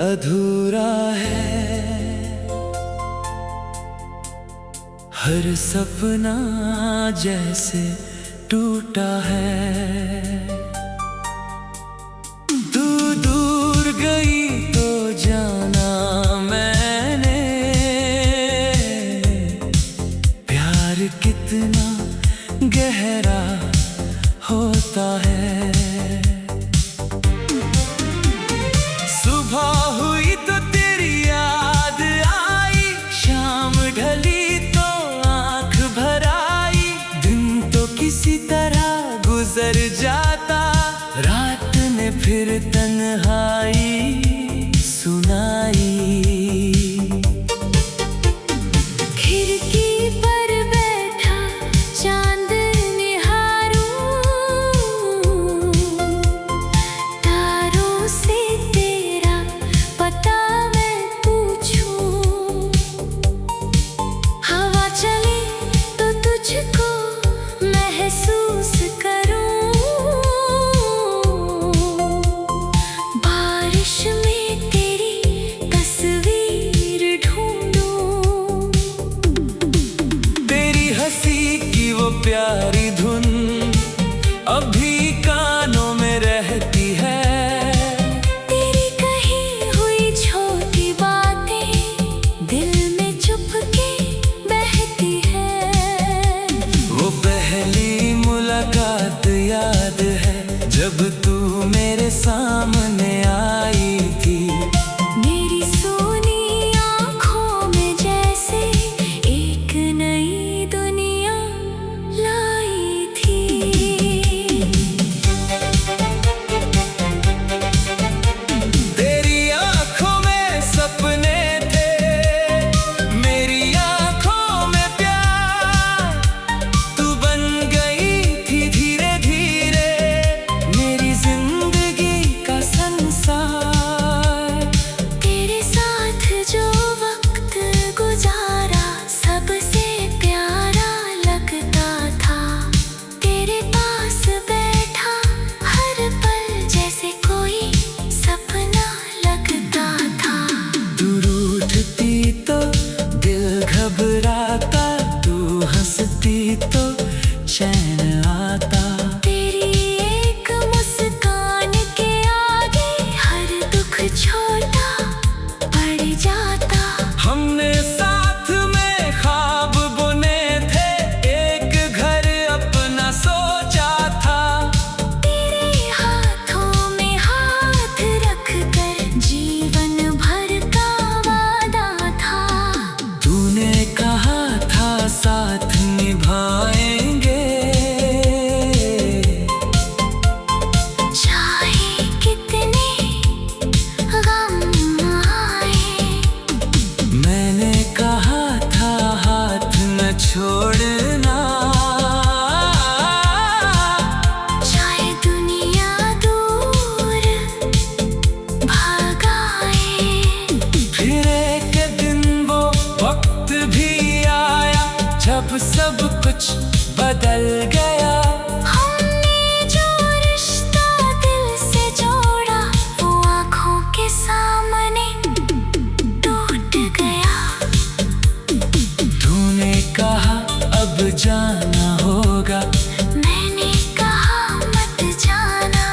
अधूरा है हर सपना जैसे टूटा है। तू दूर गई तो जाना मैंने प्यार कितना गहरा होता है। सुबह हुई तो तेरी याद आई, शाम ढली तो आंख भर आई। दिन तो किसी तरह गुजर जाता, रात ने फिर तन्हाई सुनाई। प्यारी धुन अभी कानों में रहती है। तेरी कही हुई छोटी बातें दिल में चुपके बहती है। वो पहली मुलाकात याद है जब तू मेरे सामने आई थी। मेरी सोनी आँखों में जैसे एक नई दुनिया लाई थी। तेरी आँखों में सपने थे, मेरी आँखों में प्यार। तू बन गई थी धीरे धीरे मेरी जिंदगी का संसार। तेरे साथ जो वक्त गुजारा सबसे प्यारा लगता था। तेरे पास बैठा हर पल जैसे कोई सपना लगता था। तू रूठती तो दिल घबराता, तू हंसती तो चैन आता। तेरी एक मुस्कान के आगे हर दुख छोटा पड़ जाता। हमने साथ में ख्वाब बुने थे, एक घर अपना सोचा था। तेरे हाथों में हाथ रख कर जीवन भर का वादा था। तूने कहा था साथ निभाएंगे, चाहे कितने गम आए। मैंने कहा था हाथ न छोड़ना। चाहे दुनिया दूर भागाए। फिर एक दिन वो वक्त भी आया जब सब कुछ बदल गया। हमने जो रिश्ता दिल से जोड़ा वो आँखों के सामने टूट गया। तूने कहा अब जाना होगा, मैंने कहा मत जाना।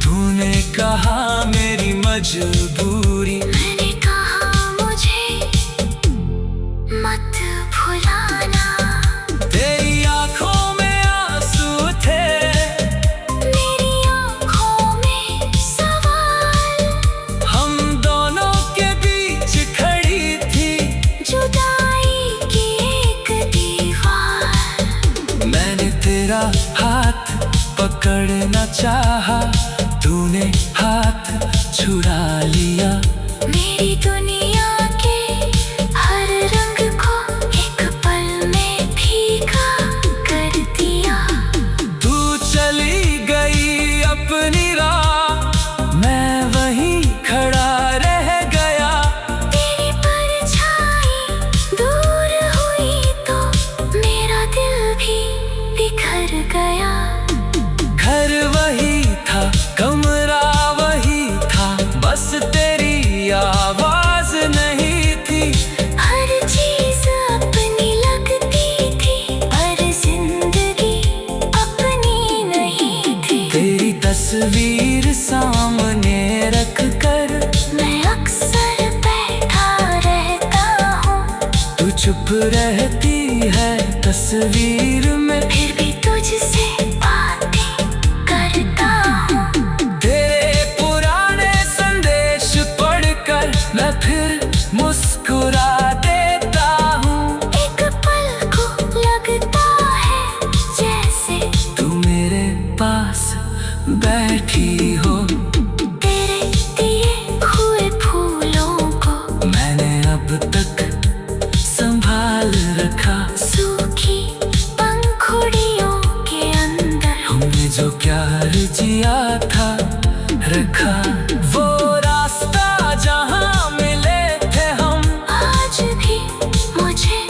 तूने कहा मेरी मजबूरी। मैंने कहा मुझे मत भुलाना। तेरी आंखों में आंसू थे, मेरी आँखों में सवाल। हम दोनों के बीच खड़ी थी जुदाई की एक दीवार। मैंने तेरा हाथ पकड़ना चाहा, तूने हाथ छुड़ा लिया। मेरी दुनिया के हर रंग को एक पल में फीका कर दिया। तू चली गई अपनी राह, मैं वहीं खड़ा रह गया। तेरी परछाई दूर हुई तो मेरा दिल भी बिखर गया। घर वही था, कमरा वही था, बस चुप रहती है तस्वीर में, फिर भी तुझसे बातें करता हूँ। तेरे पुराने संदेश पढ़कर मैं फिर मुस्कुरा देता हूँ। एक पल को लगता है जैसे तू मेरे पास बैठी हो, तेरे दिए हुए फूलों को मैंने अब तक संभाल रखा। सूखी पंखुड़ियों के अंदर हमने जो प्यार जिया था रखा, वो रास्ता जहाँ मिले थे हम आज भी मुझे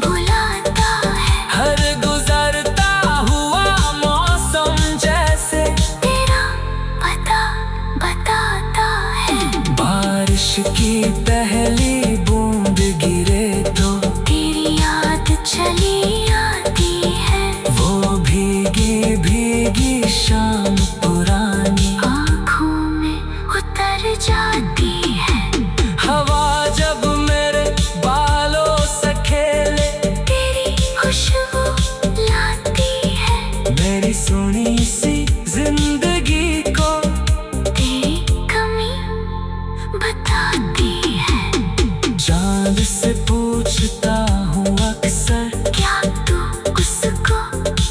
बुलाता है। हर गुजरता हुआ मौसम जैसे तेरा पता बताता है। बारिश की पहली बूंद गिरे तो तेरी याद चली आती है। वो भीगी भीगी शाम पुरानी आँखों में उतर जाती है। हवा जब मेरे बालों से खेले, तेरी खुशबू लाती है। मेरी सुनी सी जिंदगी को तेरी कमी बताती है। चांद से पूछता हूँ अक्सर, क्या तू उसको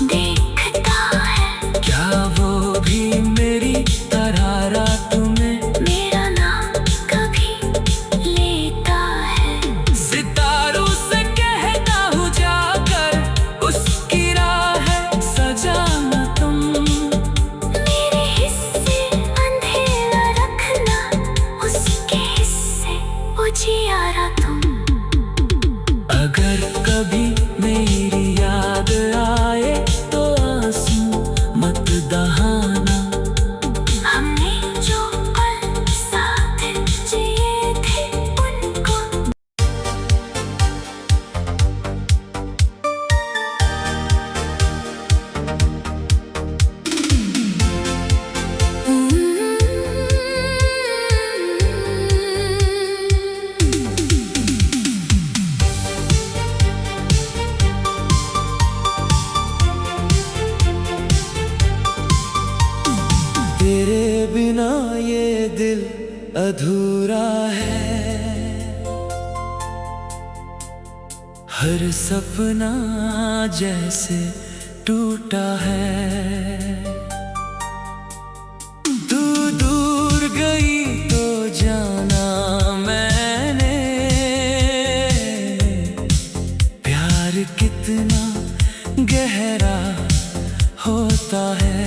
देखता है? क्या वो भी मेरी तरह रात में मेरा नाम कभी लेता है। सितारों से कहता हूँ जाकर, उसकी राह सजाना तुम। मेरे हिस्से अंधेरा रखना, उसके हिस्से उजियारा तुम। अगर कभी मेरी याद आए तो आंसू मत बहाना। हमने जो पल साथ जिए थे उनको तेरे बिना ये दिल अधूरा है, हर सपना जैसे टूटा है। तू दूर गई तो जाना मैंने, प्यार कितना गहरा होता है।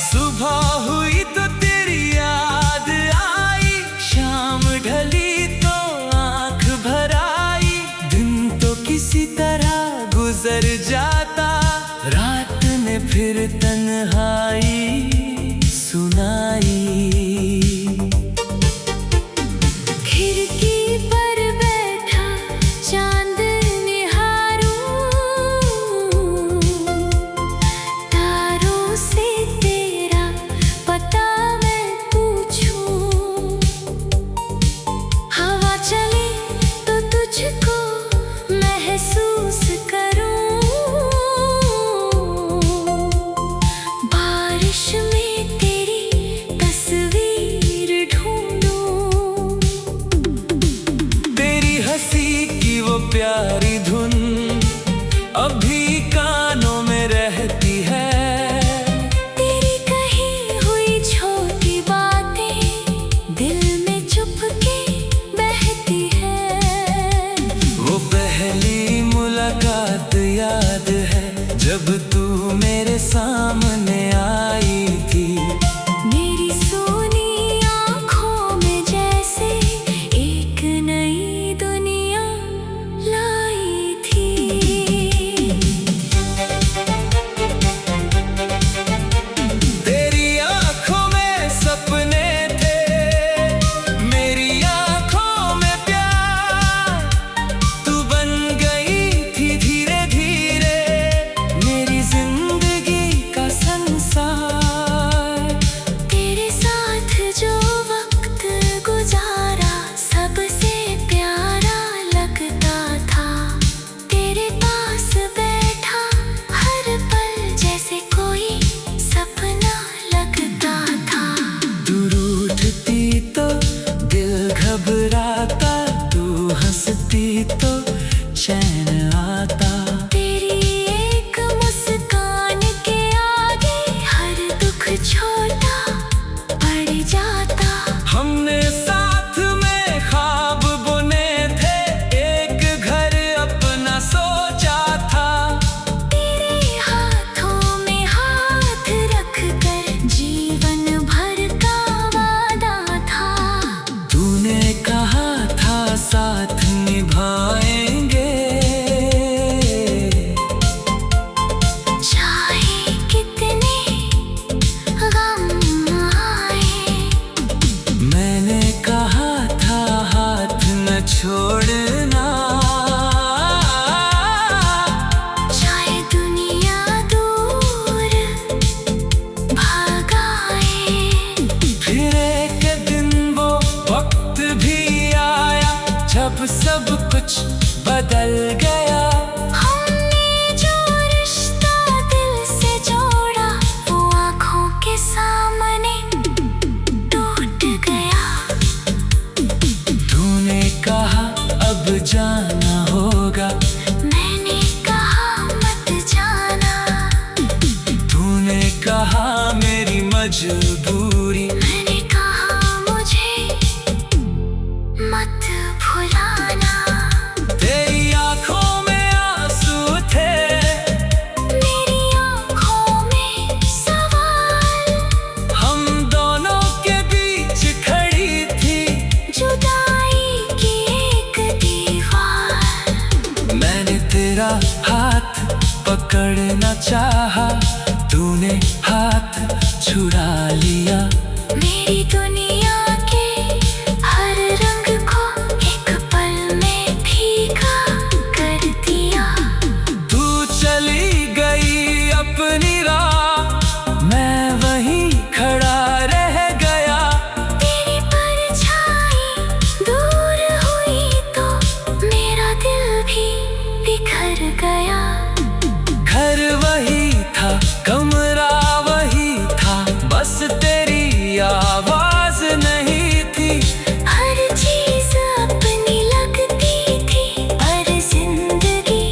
सुबह हुई तो तेरी याद आई, शाम ढली तो आंख भर आई। दिन तो किसी तरह गुजर जाता, रात ने फिर तन्हाई सुनाई। खिड़की पर बैठा चांद निहारूं, तारों से तेरा पता मैं पूछूं। हवा चले तो तुझको महसूस करूं, बारिश में तेरी तस्वीर ढूंढूं। तेरी हंसी की वो प्यारी धुन अभी कानों में रहती है। तेरी कही हुई छोटी बातें दिल में चुपके बहती है। वो पहली मुलाकात याद है, जब तू मेरे सामने आई थी। मेरी सोनी आँखों में जैसे एक नई दुनिया लाई घबराता, तू हंसती तो चैन आता। तेरी एक मुस्कान के आगे हर दुख छोटा पड़ जाता। हमने साथ में ख्वाब बुने थे, एक घर अपना सोचा था। तेरे हाथों में हाथ रख कर जीवन भर का वादा था। तूने कहा था साथ निभाएंगे, चाहे कितने गम आए। मैंने कहा था हाथ न छोड़ना। चाहे दुनिया दूर भागाए। फिर एक दिन वो वक्त भी आया जब सब कुछ बदल गया। हमने जो रिश्ता दिल से जोड़ा वो आँखों के सामने टूट गया। तूने कहा अब जाना होगा, मैंने कहा मत जाना। तूने कहा मेरी मजबूरी। मैंने कहा मुझे मत भुलाना। तेरी आंखों में आंसू थे, मेरी आँखों में सवाल। हम दोनों के बीच खड़ी थी जुदाई की एक दीवार। मैंने तेरा हाथ पकड़ना चाहा, तूने हाथ छुड़ा लिया। मेरी दुनिया के हर रंग को एक पल में फीका कर दिया। तू चली गई अपनी राह, मैं वहीं खड़ा रह गया। तेरी परछाई दूर हुई तो मेरा दिल भी बिखर गया। घर वही था, कमरा वही था, बस तेरी आवाज नहीं थी। हर चीज अपनी लगती थी पर जिंदगी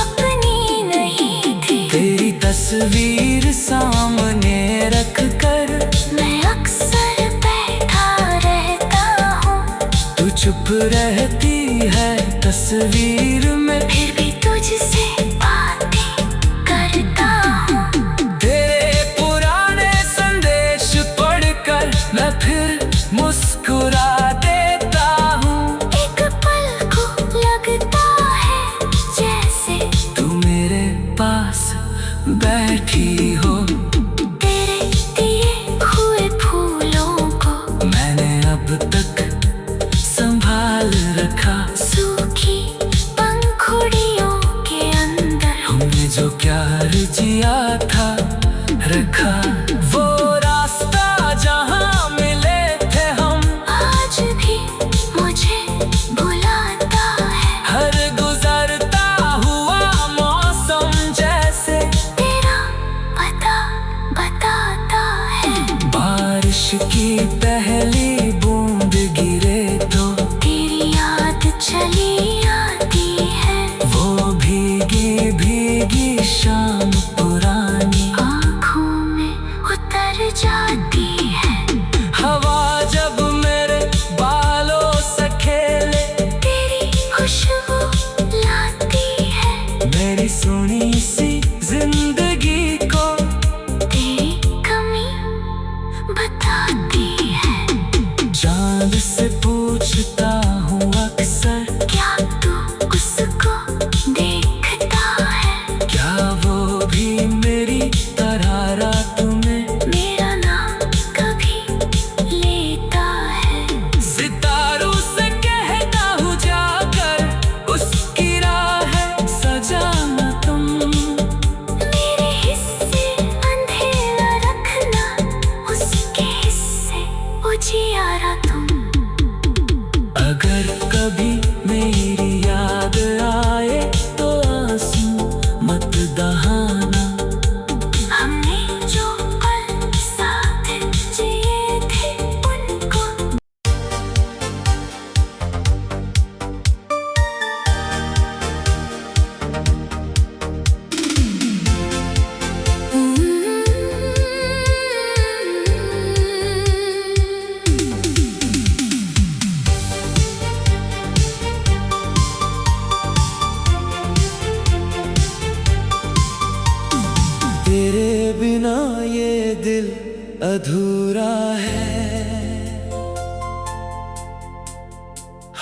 अपनी नहीं थी। तेरी तस्वीर सामने रख कर मैं अक्सर बैठा रहता हूँ। तू चुप रहती है तस्वीर में, फिर भी तुझसे बातें करता हूँ। तेरे पुराने संदेश पढ़कर मैं फिर मुस्कुरा देता हूँ। एक पल को लगता है जैसे तू मेरे पास बैठी हो, तेरे दिए हुए फूलों को मैंने अब तक संभाल रखा। सूखी पंखुड़ियों के अंदर।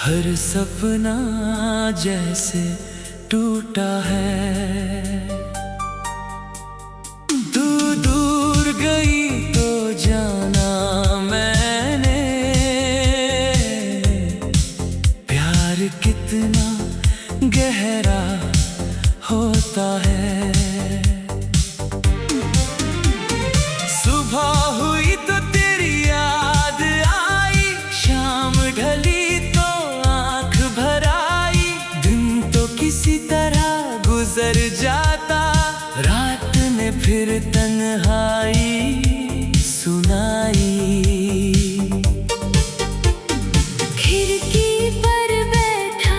हर सपना जैसे टूटा है। तू दूर गई तो जाना मैंने, प्यार कितना गहरा होता है। सुबह हुई तो तेरी याद आई, शाम ढली तो आंख भर आई। दिन तो किसी तरह गुजर जाता, रात ने फिर तन्हाई सुनाई। खिड़की पर बैठा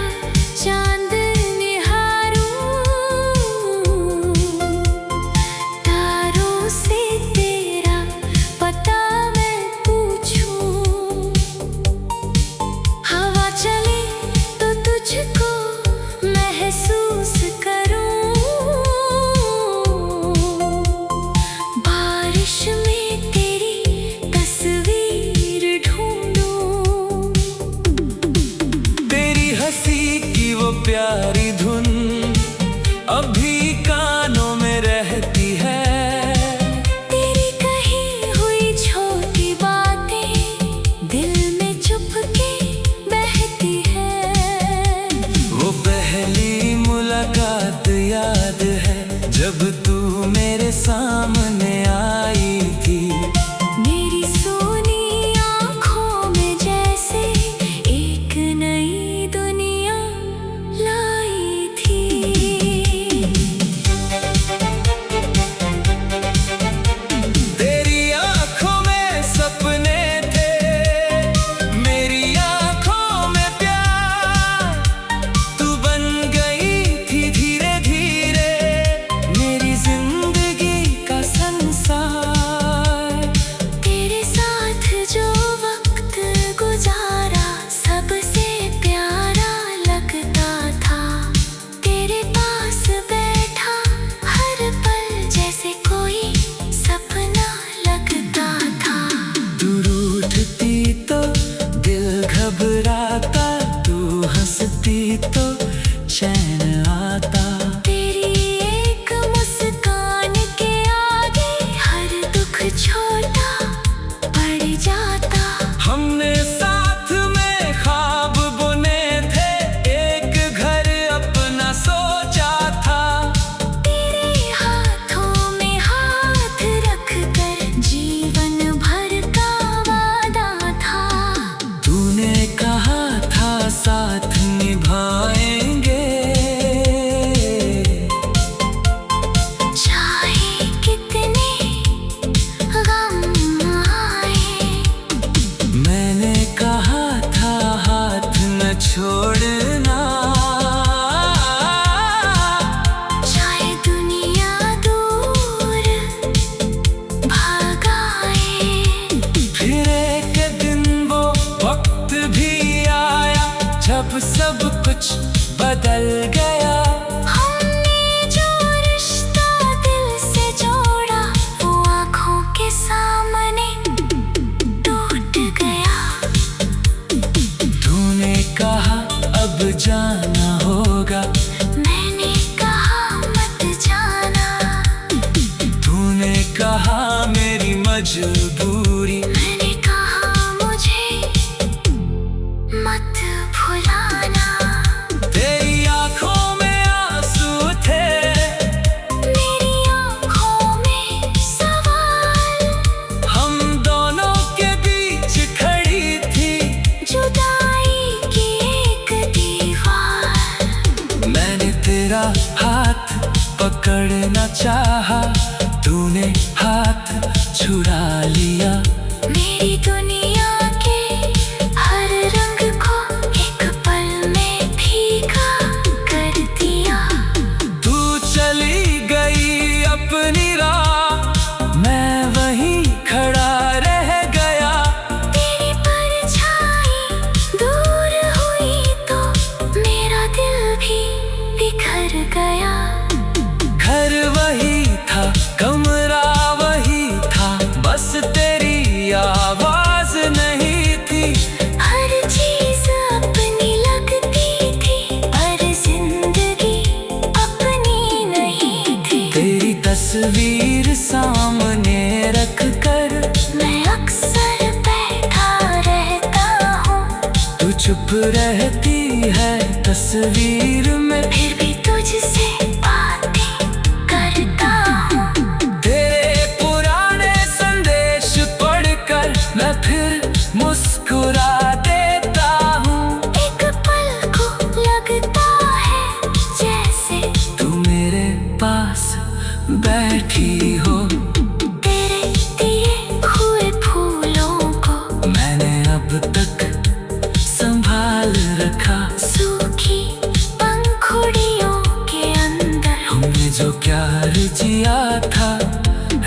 चांद निहारूं, तारों से तेरा पता मैं पूछूं। हवा चले तो तुझको महसूस करूं, बारिश में तेरी तस्वीर ढूंढूं। तेरी हंसी की वो प्यारी धुन अभी कानों में रहती है। तेरी कही हुई छोटी बातें दिल में चुपके बहती है। वो पहली मुलाकात याद है, जब तू मेरे सामने आई थी। मेरी सोनी आँखों में जैसे एक नई दुनिया लाई थी। तेरी आँखों में सपने थे, मेरी आँखों में प्यार। तू बन गई थी धीरे धीरे मेरी जिंदगी का संसार। तेरे साथ जो वक्त गुजारा सबसे प्यारा लगता था। तेरे पास बैठा हर पल जैसे कोई सपना लगता था। तू रूठती तो दिल घबराता, तू हंसती तो चैन आता। तेरी एक मुस्कान के आगे हर दुख छोटा पड़ जाता। हमने साथ में ख्वाब बुने थे, एक घर अपना सोचा था। तेरे हाथों में हाथ रखकर जीवन भर का वादा था। तूने कहा था साथ निभाएंगे, चाहे कितने गम आए। मैंने कहा था हाथ न छोड़ना। चाहे दुनिया दूर भगाए। फिर एक दिन वो वक्त भी आया, जब सब कुछ बदल गया। हमने जो रिश्ता दिल से जोड़ा वो आँखों के सामने टूट गया। तूने कहा अब जाना होगा, मैंने कहा मत जाना। तूने कहा मेरी मजबूरी। मैंने कहा मुझे मत भुलाना। तेरी आंखों में आंसू थे, मेरी आँखों में सवाल। हम दोनों के बीच खड़ी थी जुदाई की एक दीवार। मैंने तेरा हाथ पकड़ना चाहा, तूने हाथ छुड़ा लिया। मेरी दुनिया के हर रंग को एक पल में फीका कर दिया। तू चली गई अपनी राह, मैं वहीं खड़ा रह गया। तेरी परछाई दूर हुई तो मेरा दिल भी बिखर गया। घर वही था, कमरा वही था, बस तेरी आवाज तस्वीर सामने रख कर मैं अक्सर बैठा रहता हूँ। तू चुप रहती है तस्वीर में, फिर भी तुझसे बातें करता हूँ। तेरे पुराने संदेश पढ़कर मैं फिर मुस्कुरा देता हूँ। एक पल को लगता है जैसे तू मेरे पास बैठी हो, तेरे दिए हुए फूलों को मैंने अब तक संभाल रखा। सूखी पंखुड़ियों के अंदर हमने जो प्यार जिया था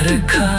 रखा।